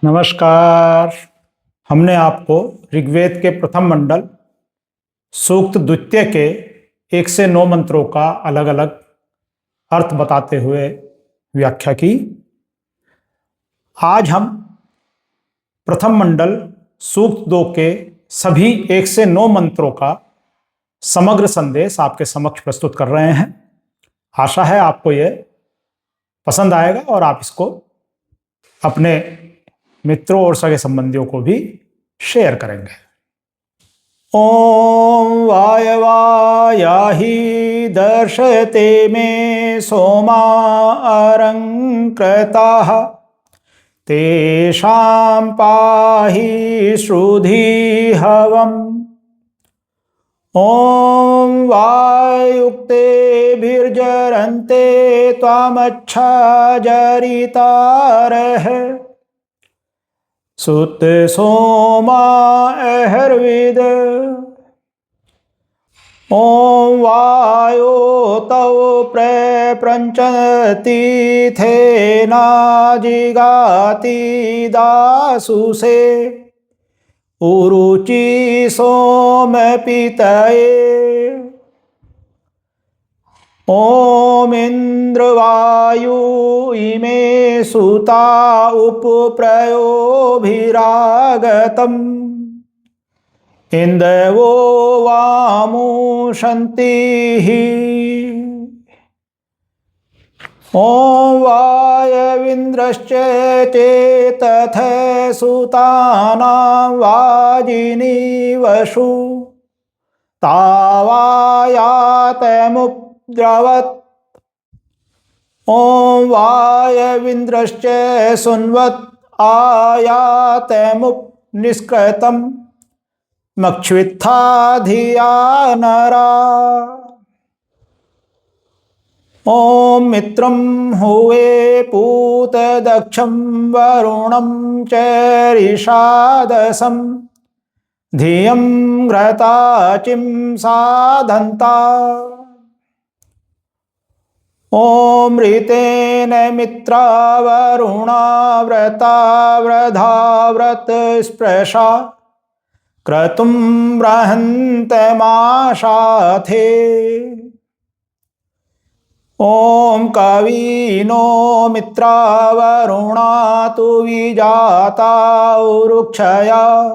नमस्कार। हमने आपको ऋग्वेद के प्रथम मंडल सूक्त द्वितीय के 1 से 9 मंत्रों का अलग अलग अर्थ बताते हुए व्याख्या की। आज हम प्रथम मंडल सूक्त 2 के सभी 1 से 9 मंत्रों का समग्र संदेश आपके समक्ष प्रस्तुत कर रहे हैं। आशा है आपको यह पसंद आएगा और आप इसको अपने मित्रों और सगे संबंधियों को भी शेयर करेंगे। ओम वायवायाहि दर्शते मे सोमा अरंकृताः तेषां पाहि श्रुधि हवम्। ओम वायुक्तेभिर्जरन्ते त्वामच्छा जरितारः सुत सोमा अहर्विद। ओम वायो तव प्रपंचति थेना जिगाति दासुसे उरुचि सोम पितये। ओम इंद्रवायु इमे सुता उपप्रयोभिरागतम् इंदवो वामुशन्तिः। ओम वायविन्द्रश्च चेतथ सुतानां वाजिनीवशु तावायातमुद्रवत्। ओम वायविन्द्रश्च सुन्वत् आयातमुपनिष्कृतम् मक्षित्था धिया नरा। ओम मित्रं हुवे पूत दक्षं वरुणं च ऋषादसं धियं घ्रताचिं साधन्ता। ओम ऋतेन मित्रा वरुणा व्रता व्रधा व्रत स्पृशा क्रतुं बृहन्तमाशाथे। ओम कवीनो मित्रा वरुणा तु विजाता उरुक्षया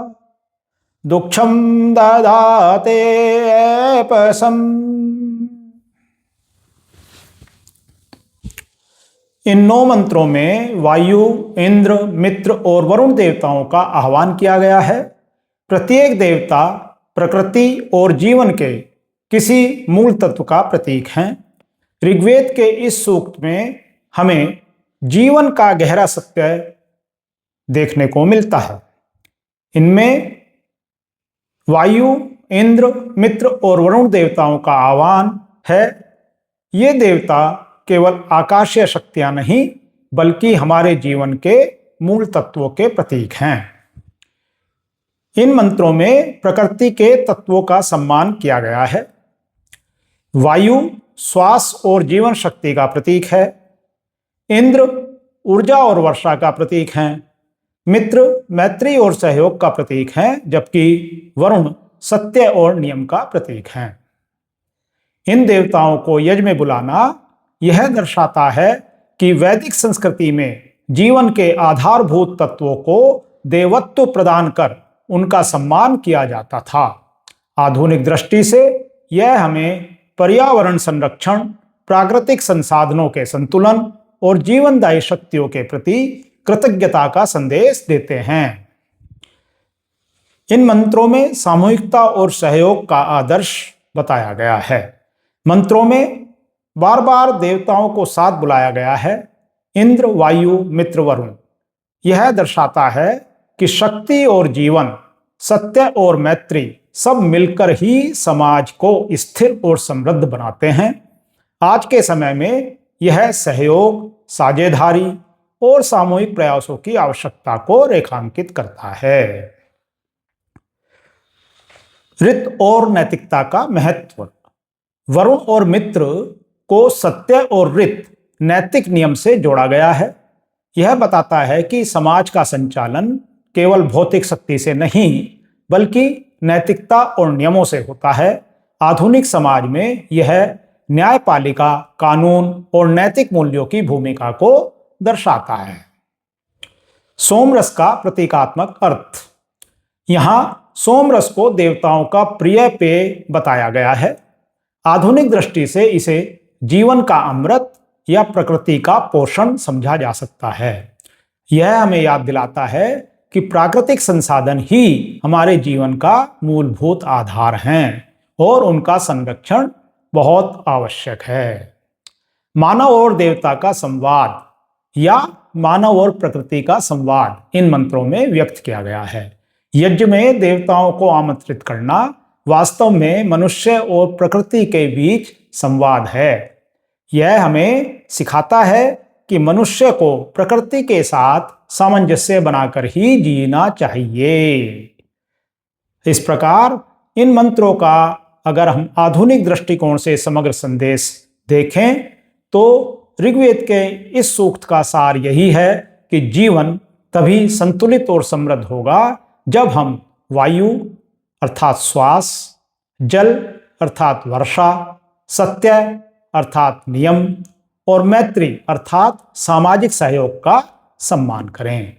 दुक्षं ददाते एपसम्। इन 9 मंत्रों में वायु, इंद्र, मित्र और वरुण देवताओं का आह्वान किया गया है। प्रत्येक देवता प्रकृति और जीवन के किसी मूल तत्व का प्रतीक हैं। ऋग्वेद के इस सूक्त में हमें जीवन का गहरा सत्य देखने को मिलता है। इनमें वायु, इंद्र, मित्र और वरुण देवताओं का आह्वान है। ये देवता केवल आकाशीय शक्तियां नहीं बल्कि हमारे जीवन के मूल तत्वों के प्रतीक हैं। इन मंत्रों में प्रकृति के तत्वों का सम्मान किया गया है। वायु श्वास और जीवन शक्ति का प्रतीक है। इंद्र ऊर्जा और वर्षा का प्रतीक हैं। मित्र मैत्री और सहयोग का प्रतीक हैं, जबकि वरुण सत्य और नियम का प्रतीक हैं। इन देवताओं को यज्ञ में बुलाना यह दर्शाता है कि वैदिक संस्कृति में जीवन के आधारभूत तत्वों को देवत्व प्रदान कर उनका सम्मान किया जाता था। आधुनिक दृष्टि से यह हमें पर्यावरण संरक्षण, प्राकृतिक संसाधनों के संतुलन और जीवनदायी शक्तियों के प्रति कृतज्ञता का संदेश देते हैं। इन मंत्रों में सामूहिकता और सहयोग का आदर्श बताया गया है। मंत्रों में बार बार देवताओं को साथ बुलाया गया है। इंद्र, वायु, मित्र, वरुण। यह दर्शाता है कि शक्ति और जीवन, सत्य और मैत्री सब मिलकर ही समाज को स्थिर और समृद्ध बनाते हैं। आज के समय में यह सहयोग, साझेदारी और सामूहिक प्रयासों की आवश्यकता को रेखांकित करता है। ऋत और नैतिकता का महत्व। वरुण और मित्र को सत्य और ऋत नैतिक नियम से जोड़ा गया है। यह बताता है कि समाज का संचालन केवल भौतिक शक्ति से नहीं बल्कि नैतिकता और नियमों से होता है। आधुनिक समाज में यह न्यायपालिका, कानून और नैतिक मूल्यों की भूमिका को दर्शाता है। सोमरस का प्रतीकात्मक अर्थ। यहाँ सोमरस को देवताओं का प्रिय पेय बताया गया है। आधुनिक दृष्टि से इसे जीवन का अमृत या प्रकृति का पोषण समझा जा सकता है। यह हमें याद दिलाता है कि प्राकृतिक संसाधन ही हमारे जीवन का मूलभूत आधार हैं और उनका संरक्षण बहुत आवश्यक है। मानव और देवता का संवाद या मानव और प्रकृति का संवाद इन मंत्रों में व्यक्त किया गया है। यज्ञ में देवताओं को आमंत्रित करना वास्तव में मनुष्य और प्रकृति के बीच संवाद है। यह हमें सिखाता है कि मनुष्य को प्रकृति के साथ सामंजस्य बनाकर ही जीना चाहिए। इस प्रकार इन मंत्रों का अगर हम आधुनिक दृष्टिकोण से समग्र संदेश देखें तो ऋग्वेद के इस सूक्त का सार यही है कि जीवन तभी संतुलित और समृद्ध होगा जब हम वायु अर्थात श्वास, जल अर्थात वर्षा, सत्य अर्थात नियम और मैत्री अर्थात सामाजिक सहयोग का सम्मान करें।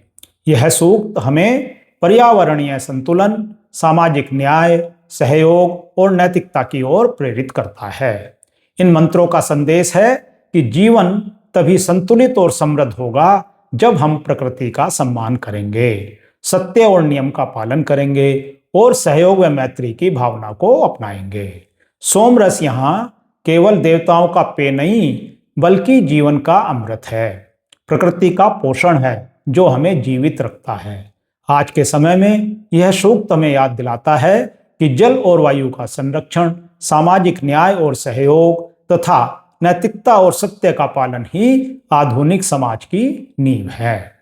यह सूक्त हमें पर्यावरणीय संतुलन, सामाजिक न्याय, सहयोग और नैतिकता की ओर प्रेरित करता है। इन मंत्रों का संदेश है कि जीवन तभी संतुलित और समृद्ध होगा जब हम प्रकृति का सम्मान करेंगे, सत्य और नियम का पालन करेंगे और सहयोग व मैत्री की भावना को अपनाएंगे। सोमरस यहाँ केवल देवताओं का पेय नहीं बल्कि जीवन का अमृत है, प्रकृति का पोषण है जो हमें जीवित रखता है। आज के समय में यह सूक्त हमें याद दिलाता है कि जल और वायु का संरक्षण, सामाजिक न्याय और सहयोग तथा नैतिकता और सत्य का पालन ही आधुनिक समाज की नींव है।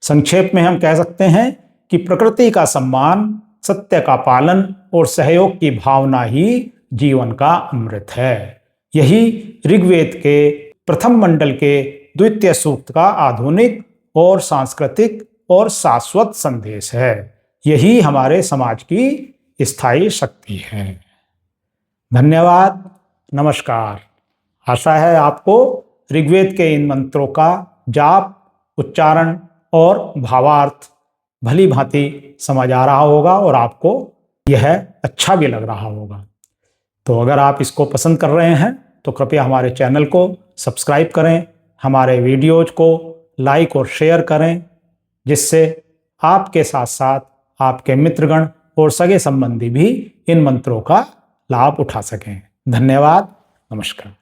संक्षेप में हम कह सकते हैं कि प्रकृति का सम्मान, सत्य का पालन और सहयोग की भावना ही जीवन का अमृत है। यही ऋग्वेद के प्रथम मंडल के द्वितीय सूक्त का आधुनिक और सांस्कृतिक और शाश्वत संदेश है। यही हमारे समाज की स्थायी शक्ति है। धन्यवाद, नमस्कार। आशा है आपको ऋग्वेद के इन मंत्रों का जाप, उच्चारण और भावार्थ भली भांति समझ आ रहा होगा और आपको यह अच्छा भी लग रहा होगा। तो अगर आप इसको पसंद कर रहे हैं तो कृपया हमारे चैनल को सब्सक्राइब करें, हमारे वीडियोज को लाइक और शेयर करें, जिससे आपके साथ साथ आपके मित्रगण और सगे संबंधी भी इन मंत्रों का लाभ उठा सकें। धन्यवाद, नमस्कार।